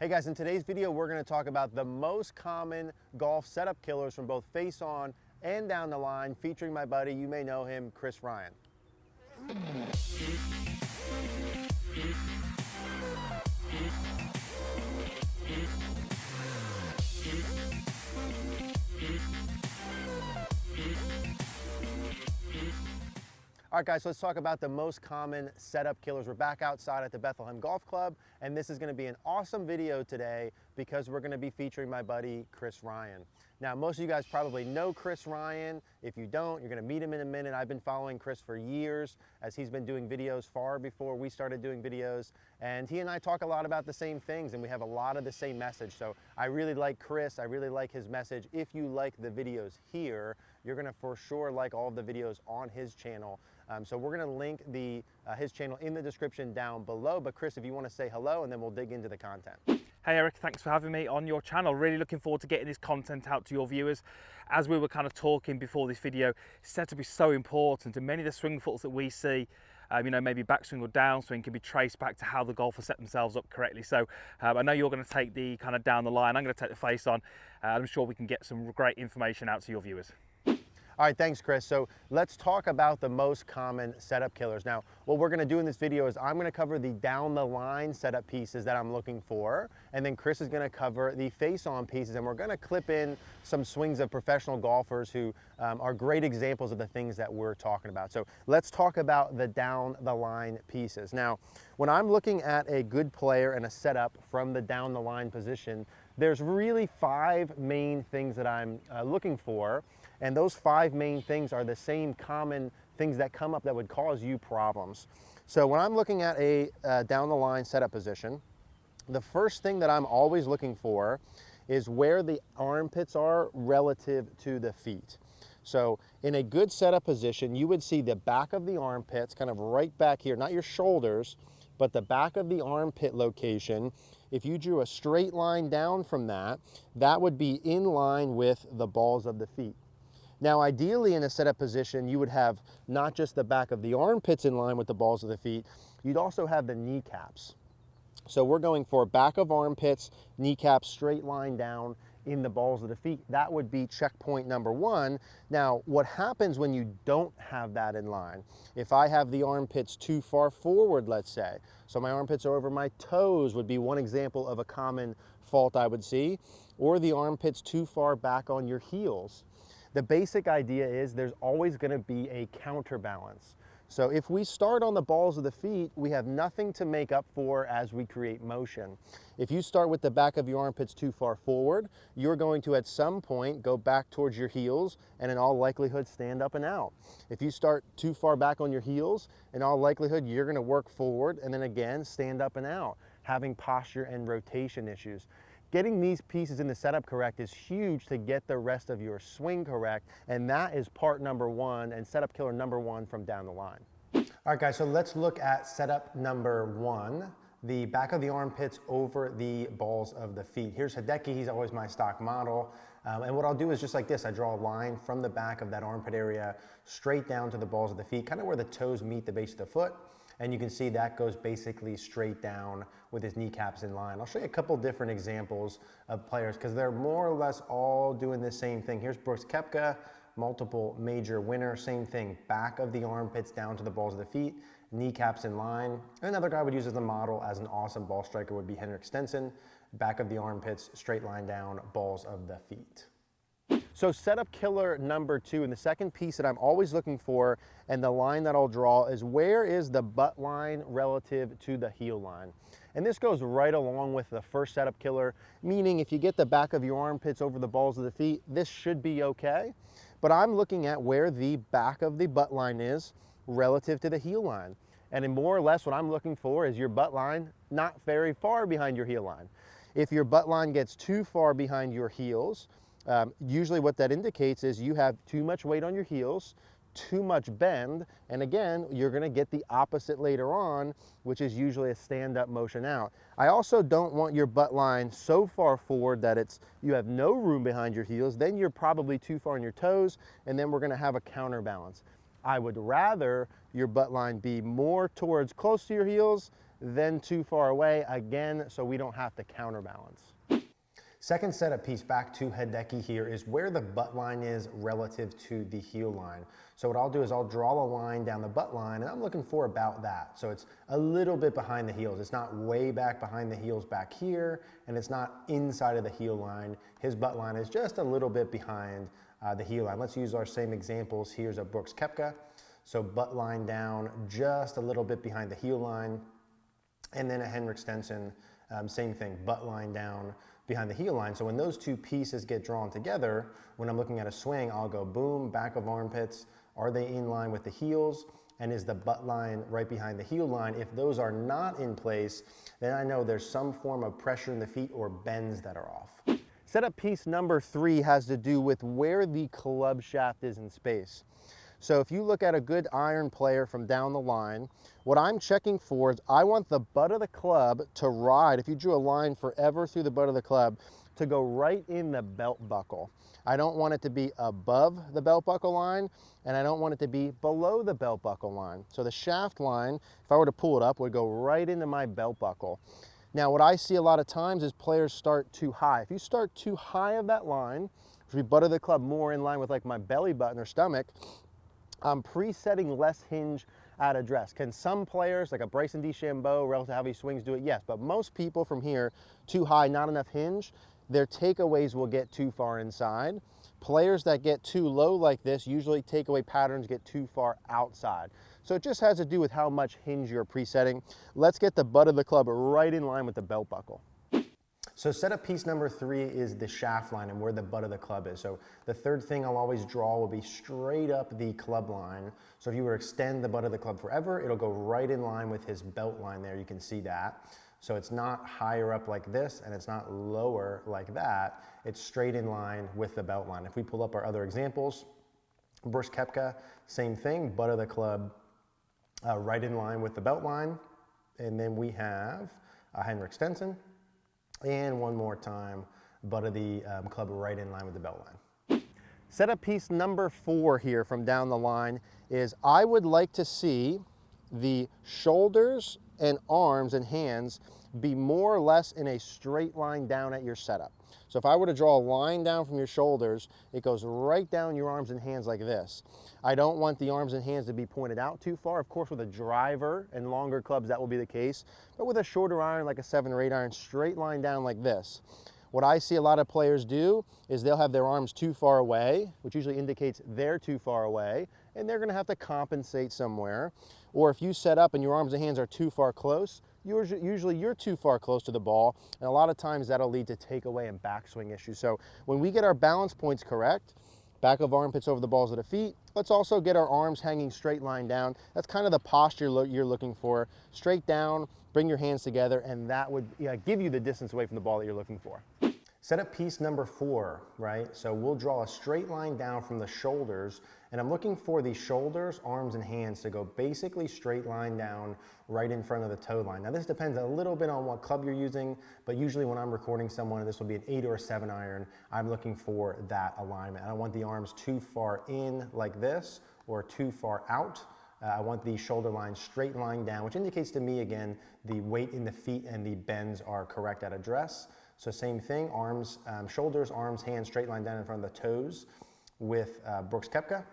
Hey guys, in today's video we're going to talk about the most common golf setup killers from both face on and down the line, featuring my buddy, you may know him, Chris Ryan. All right guys, so let's talk about the most common setup killers. We're back outside at the Bethlehem Golf Club, and this is going to be an awesome video today because we're going to be featuring my buddy, Chris Ryan. Now, most of you guys probably know Chris Ryan. If you don't, you're going to meet him in a minute. I've been following Chris for years as he's been doing videos far before we started doing videos, and he and I talk a lot about the same things, and we have a lot of the same message. So I really like Chris. I really like his message. If you like the videos here, you're going to for sure like all of the videos on his channel. So we're going to link his channel in the description down below. But Chris, if you want to say hello, and then we'll dig into the content. Hey Eric, thanks for having me on your channel. Really looking forward to getting this content out to your viewers. As we were kind of talking before this video, it's said to be so important, and many of the swing faults that we see, you know, maybe backswing or downswing, can be traced back to how the golfer set themselves up correctly. So I know you're going to take the kind of down the line, I'm going to take the face on, and I'm sure we can get some great information out to your viewers. All right, thanks, Chris. So let's talk about the most common setup killers. Now, what we're going to do in this video is I'm going to cover the down the line setup pieces that I'm looking for, and then Chris is going to cover the face on pieces, and we're going to clip in some swings of professional golfers who are great examples of the things that we're talking about. So let's talk about the down the line pieces. Now, when I'm looking at a good player and a setup from the down the line position, there's really 5 main things that I'm looking for. And those 5 main things are the same common things that come up that would cause you problems. So when I'm looking at a down the line setup position, the first thing that I'm always looking for is where the armpits are relative to the feet. So in a good setup position, you would see the back of the armpits kind of right back here, not your shoulders, but the back of the armpit location. If you drew a straight line down from that, that would be in line with the balls of the feet. Now, ideally in a setup position, you would have not just the back of the armpits in line with the balls of the feet, you'd also have the kneecaps. So we're going for back of armpits, kneecaps, straight line down in the balls of the feet. That would be checkpoint number 1. Now, what happens when you don't have that in line? If I have the armpits too far forward, let's say, so my armpits are over my toes would be one example of a common fault I would see, or the armpits too far back on your heels. The basic idea is there's always going to be a counterbalance. So if we start on the balls of the feet, we have nothing to make up for as we create motion. If you start with the back of your armpits too far forward, you're going to at some point go back towards your heels and in all likelihood stand up and out. If you start too far back on your heels, in all likelihood you're going to work forward and then again stand up and out, having posture and rotation issues. Getting these pieces in the setup correct is huge to get the rest of your swing correct, and that is part number 1 and setup killer number 1 from down the line. All right guys, so let's look at setup number 1, the back of the armpits over the balls of the feet. Here's Hideki, he's always my stock model, and what I'll do is just like this, I draw a line from the back of that armpit area straight down to the balls of the feet, kind of where the toes meet the base of the foot. And you can see that goes basically straight down with his kneecaps in line. I'll show you a couple different examples of players because they're more or less all doing the same thing. Here's Brooks Koepka, multiple major winner, same thing. Back of the armpits down to the balls of the feet, kneecaps in line. Another guy I would use as a model as an awesome ball striker would be HENRIK STENSON. Back of the armpits, straight line down, balls of the feet. So setup killer number 2, and the second piece that I'm always looking for and the line that I'll draw is where is the butt line relative to the heel line. And this goes right along with the first setup killer, meaning if you get the back of your armpits over the balls of the feet, this should be okay. But I'm looking at where the back of the butt line is relative to the heel line. And in more or less what I'm looking for is your butt line not very far behind your heel line. If your butt line gets too far behind your heels, usually what that indicates is you have too much weight on your heels, too much bend, and again, you're going to get the opposite later on, which is usually a stand-up motion out. I also don't want your butt line so far forward that you have no room behind your heels, then you're probably too far on your toes, and then we're going to have a counterbalance. I would rather your butt line be more towards close to your heels then too far away again, so we don't have to counterbalance. Second setup piece back to Hideki here is where the butt line is relative to the heel line. So what I'll do is I'll draw a line down the butt line, and I'm looking for about that. So it's a little bit behind the heels. It's not way back behind the heels back here, and it's not inside of the heel line. His butt line is just a little bit behind the heel line. Let's use our same examples. Here's a Brooks Koepka. So butt line down just a little bit behind the heel line. And then a HENRIK STENSON, same thing, butt line down behind the heel line. So when those two pieces get drawn together, when I'm looking at a swing, I'll go boom, back of armpits. Are they in line with the heels? And is the butt line right behind the heel line? If those are not in place, then I know there's some form of pressure in the feet or bends that are off. Setup piece number 3 has to do with where the club shaft is in space. So if you look at a good iron player from down the line, what I'm checking for is I want the butt of the club to ride, if you drew a line forever through the butt of the club, to go right in the belt buckle. I don't want it to be above the belt buckle line, and I don't want it to be below the belt buckle line. So the shaft line, if I were to pull it up, would go right into my belt buckle. Now what I see a lot of times is players start too high. If you start too high of that line, which would be butt of the club more in line with like my belly button or stomach, I'm presetting less hinge at address. Can some players, like a Bryson DeChambeau, relative to how he swings, do it? Yes, but most people from here, too high, not enough hinge, their takeaways will get too far inside. Players that get too low like this, usually takeaway patterns get too far outside. So it just has to do with how much hinge you're presetting. Let's get the butt of the club right in line with the belt buckle. So setup piece number 3 is the shaft line and where the butt of the club is. So the third thing I'll always draw will be straight up the club line. So if you were to extend the butt of the club forever, it'll go right in line with his belt line there. You can see that. So it's not higher up like this and it's not lower like that. It's straight in line with the belt line. If we pull up our other examples, Brooks Koepka, same thing, butt of the club right in line with the belt line. And then we have HENRIK STENSON. And one more time, butt of the club right in line with the belt line. Setup piece number 4 here from down the line is I would like to see the shoulders and arms and hands be more or less in a straight line down at your setup. So if I were to draw a line down from your shoulders, it goes right down your arms and hands like this. I don't want the arms and hands to be pointed out too far. Of course, with a driver and longer clubs, that will be the case. But with a shorter iron, like a 7 or 8 iron, straight line down like this. What I see a lot of players do is they'll have their arms too far away, which usually indicates they're too far away, and they're gonna have to compensate somewhere. Or if you set up and your arms and hands are too far close, usually you're too far close to the ball, and a lot of times that'll lead to takeaway and backswing issues. So when we get our balance points correct, back of armpits over the balls of the feet, let's also get our arms hanging straight line down. That's kind of the posture you're looking for. Straight down, bring your hands together, and that would give you the distance away from the ball that you're looking for. Setup piece number 4, right? So we'll draw a straight line down from the shoulders, and I'm looking for the shoulders, arms, and hands to go basically straight line down right in front of the toe line. Now this depends a little bit on what club you're using, but usually when I'm recording someone, and this will be an 8 or a 7 iron, I'm looking for that alignment. I don't want the arms too far in like this or too far out. I want the shoulder line straight line down, which indicates to me, again, the weight in the feet and the bends are correct at address. So same thing, arms, shoulders, arms, hands, straight line down in front of the toes with Brooks Koepka.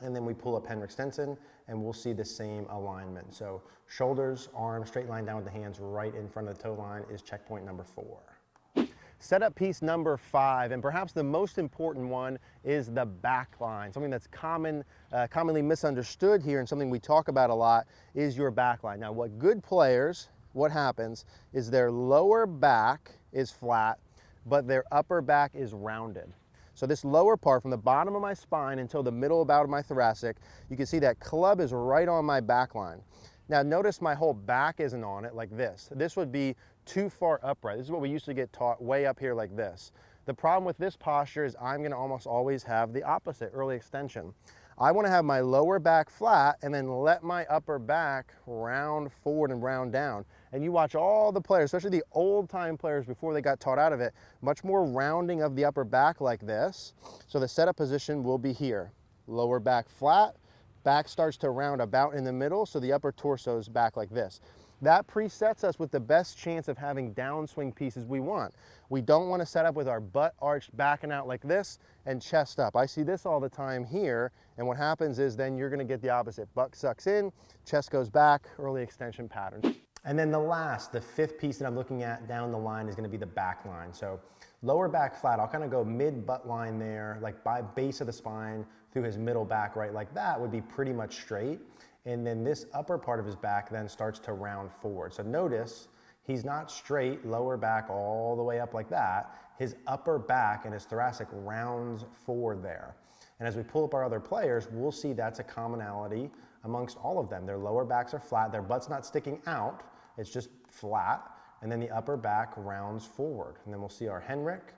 And then we pull up HENRIK STENSON and we'll see the same alignment. So shoulders, arms, straight line down with the hands right in front of the toe line is checkpoint number 4. Setup piece number 5, and perhaps the most important one, is the back line. Something that's commonly misunderstood here and something we talk about a lot is your back line. Now what good players, what happens is their lower back is flat, but their upper back is rounded. So this lower part from the bottom of my spine until the middle about of my thoracic, you can see that club is right on my back line. Now notice my whole back isn't on it like this. This would be too far upright. This is what we used to get taught, way up here like this. The problem with this posture is I'm gonna almost always have the opposite, early extension. I wanna have my lower back flat and then let my upper back round forward and round down. And you watch all the players, especially the old time players before they got taught out of it, much more rounding of the upper back like this. So the setup position will be here. Lower back flat, back starts to round about in the middle, so the upper torso is back like this. that presets us with the best chance of having downswing pieces we want. We don't want to set up with our butt arched backing out like this and chest up. I see this all the time here, and what happens is then you're going to get the opposite. Butt sucks in, chest goes back, early extension pattern. And then the fifth piece that I'm looking at down the line is going to be the back line. So lower back flat, I'll kind of go mid butt line there, like by base of the spine through his middle back, right? Like that would be pretty much straight. And then this upper part of his back then starts to round forward. So notice he's not straight, lower back all the way up like that. His upper back and his thoracic rounds forward there. And as we pull up our other players, we'll see that's a commonality amongst all of them. Their lower backs are flat, their butt's not sticking out, it's just flat. And then the upper back rounds forward. And then we'll see our HENRIK.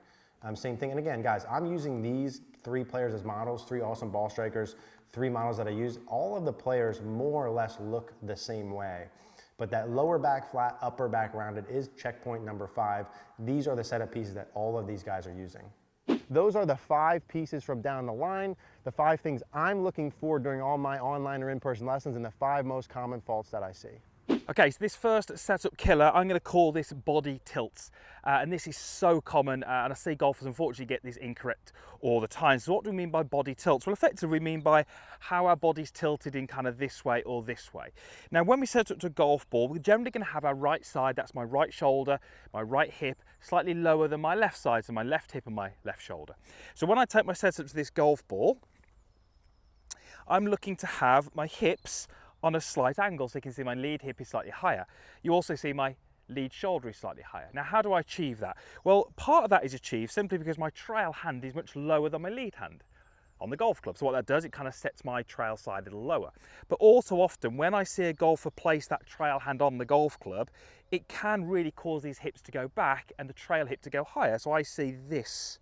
Same thing. And again, guys, I'm using these 3 players as models, 3 awesome ball strikers, 3 models that I use. All of the players more or less look the same way. But that lower back flat, upper back rounded is checkpoint number 5. These are the setup pieces that all of these guys are using. Those are the 5 pieces from down the line, the 5 things I'm looking for during all my online or in-person lessons, and the 5 most common faults that I see. Okay, so this first setup killer, I'm going to call this body tilts. And this is so common, and I see golfers unfortunately get this incorrect all the time. So what do we mean by body tilts? Well, effectively we mean by how our body's tilted in kind of this way or this way. Now, when we set up to a golf ball, we're generally going to have our right side, that's my right shoulder, my right hip, slightly lower than my left side, so my left hip and my left shoulder. So when I take my setup to this golf ball, I'm looking to have my hips on a slight angle, so you can see my lead hip is slightly higher. You also see my lead shoulder is slightly higher. Now, how do I achieve that? Well, part of that is achieved simply because my trail hand is much lower than my lead hand on the golf club. So what that does, it kind of sets my trail side a little lower. But also often when I see a golfer place that trail hand on the golf club, it can really cause these hips to go back and the trail hip to go higher. So I see this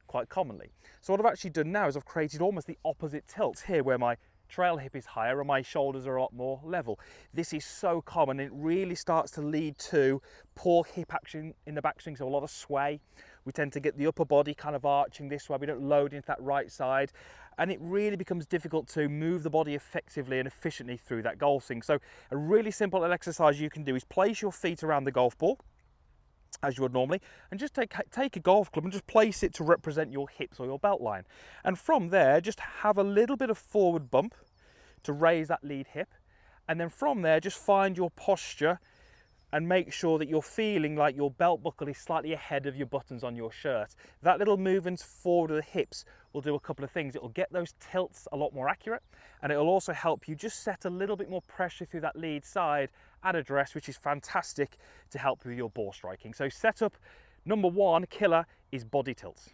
quite commonly. So what I've actually done now is I've created almost the opposite tilts here, where my trail hip is higher and my shoulders are a lot more level. This is so common. It really starts to lead to poor hip action in the backswing, so a lot of sway. We tend to get the upper body kind of arching this way. We don't load into that right side, and it really becomes difficult to move the body effectively and efficiently through that golf swing. So a really simple exercise you can do is place your feet around the golf ball as you would normally, and just take a golf club and just place it to represent your hips or your belt line. And from there, just have a little bit of forward bump to raise that lead hip. And then from there, just find your posture and make sure that you're feeling like your belt buckle is slightly ahead of your buttons on your shirt. That little movement forward of the hips will do a couple of things. It will get those tilts a lot more accurate, and it will also help you just set a little bit more pressure through that lead side at address, which is fantastic to help with your ball striking. So setup number 1 killer is body tilts.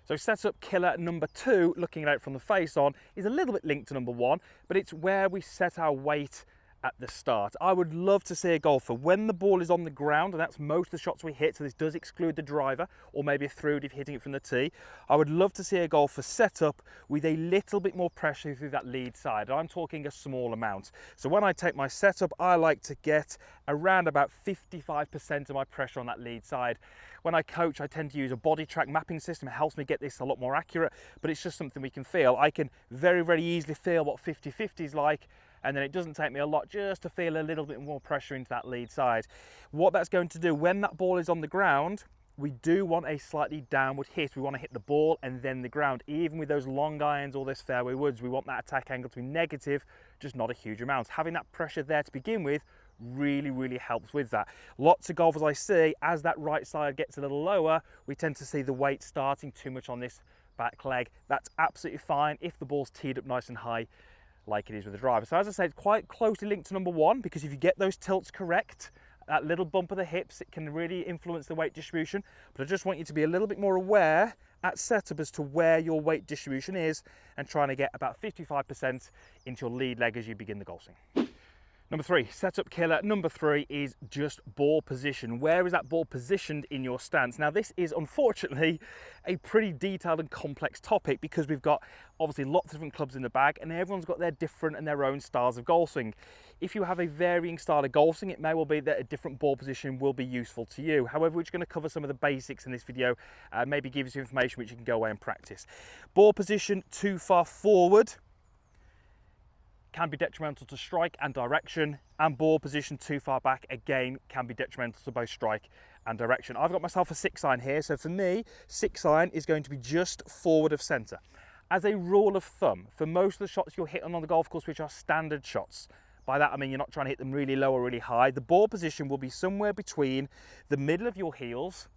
So setup killer number 2, looking at it from the face on, is a little bit linked to number 1, but it's where we set our weight at the start. I would love to see a golfer, when the ball is on the ground, and that's most of the shots we hit, so this does exclude the driver or maybe a through if you're hitting it from the tee, I would love to see a golfer set up with a little bit more pressure through that lead side. I'm talking a small amount. So when I take my setup, I like to get around about 55% of my pressure on that lead side. When I coach, I tend to use a body track mapping system. It helps me get this a lot more accurate, but it's just something we can feel. I can very, very easily feel what 50-50 is like, and then it doesn't take me a lot just to feel a little bit more pressure into that lead side. What that's going to do, when that ball is on the ground, we do want a slightly downward hit. We want to hit the ball and then the ground. Even with those long irons or this fairway woods, we want that attack angle to be negative, just not a huge amount. Having that pressure there to begin with really, really helps with that. Lots of golfers I see, as that right side gets a little lower, we tend to see the weight starting too much on this back leg. That's absolutely fine if the ball's teed up nice and high, like it is with the driver. So as I said, it's quite closely linked to number 1, because if you get those tilts correct, that little bump of the hips, it can really influence the weight distribution. But I just want you to be a little bit more aware at setup as to where your weight distribution is, and trying to get about 55% into your lead leg as you begin the golf swing. Number 3, setup killer number 3 is just ball position. Where is that ball positioned in your stance? Now this is unfortunately a pretty detailed and complex topic, because we've got obviously lots of different clubs in the bag, and everyone's got their different and their own styles of golf swing. If you have a varying style of golf swing, it may well be that a different ball position will be useful to you. However, we're just going to cover some of the basics in this video, maybe give you some information which you can go away and practice. Ball position too far forward can be detrimental to strike and direction, and ball position too far back, again, can be detrimental to both strike and direction. I've got myself a 6-iron here, so for me, 6-iron is going to be just forward of centre. As a rule of thumb, for most of the shots you'll hit on the golf course, which are standard shots, by that I mean you're not trying to hit them really low or really high, the ball position will be somewhere between the middle of your heels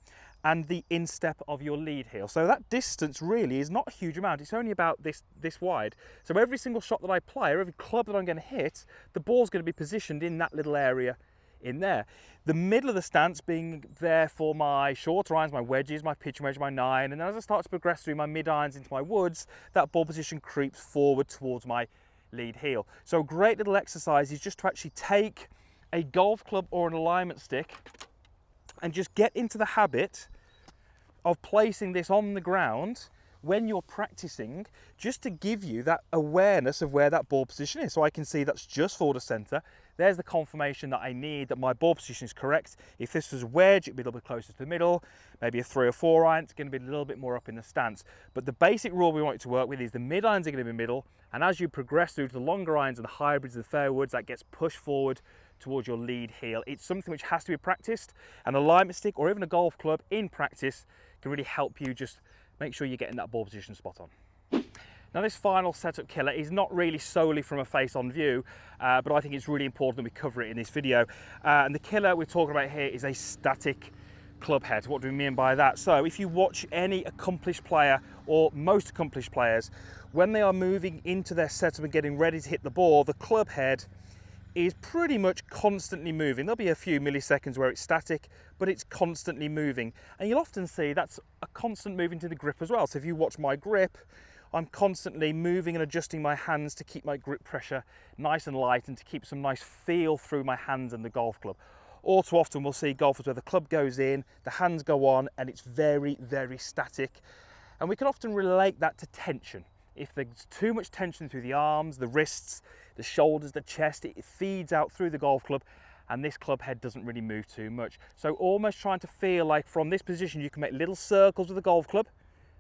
and the instep of your lead heel. So that distance really is not a huge amount, it's only about this wide. So every single shot that I play, or every club that I'm going to hit, the ball's going to be positioned in that little area in there. The middle of the stance being there for my shorter irons, my wedges, my pitching wedge, my 9, and then as I start to progress through my mid irons into my woods, that ball position creeps forward towards my lead heel. So a great little exercise is just to actually take a golf club or an alignment stick and just get into the habit of placing this on the ground when you're practicing, just to give you that awareness of where that ball position is. So I can see that's just forward of centre. There's the confirmation that I need that my ball position is correct. If this was a wedge, it'd be a little bit closer to the middle, maybe a 3 or 4 iron, it's going to be a little bit more up in the stance. But the basic rule we want it to work with is the mid irons are going to be middle, and as you progress through to the longer irons and the hybrids and the fairwoods, that gets pushed forward towards your lead heel. It's something which has to be practiced, and a alignment stick or even a golf club in practice can really help you just make sure you're getting that ball position spot on. Now this final setup killer is not really solely from a face-on view, but I think it's really important that we cover it in this video. And the killer we're talking about here is a static club head. What do we mean by that? So if you watch any accomplished player, or most accomplished players, when they are moving into their setup and getting ready to hit the ball, the club head is pretty much constantly moving. There'll be a few milliseconds where it's static, but it's constantly moving. And you'll often see that's a constant moving to the grip as well. So if you watch my grip, I'm constantly moving and adjusting my hands to keep my grip pressure nice and light and to keep some nice feel through my hands and the golf club. All too often we'll see golfers where the club goes in, the hands go on, and it's very, very static. And we can often relate that to tension. If there's too much tension through the arms, the wrists, the shoulders, the chest, it feeds out through the golf club, and this club head doesn't really move too much. So almost trying to feel like from this position you can make little circles with the golf club.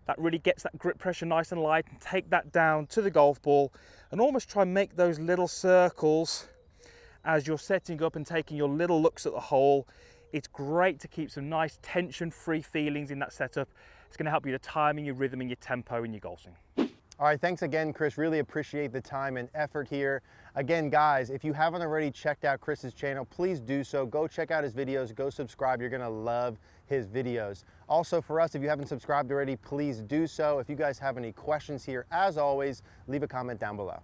That really gets that grip pressure nice and light, and take that down to the golf ball and almost try and make those little circles as you're setting up and taking your little looks at the hole. It's great to keep some nice tension-free feelings in that setup. It's going to help you to timing, your rhythm and your tempo in your golf swing. All right, thanks again, Chris. Really appreciate the time and effort here. Again, guys, if you haven't already checked out Chris's channel, please do so. Go check out his videos, go subscribe. You're gonna love his videos. Also for us, if you haven't subscribed already, please do so. If you guys have any questions here, as always, leave a comment down below.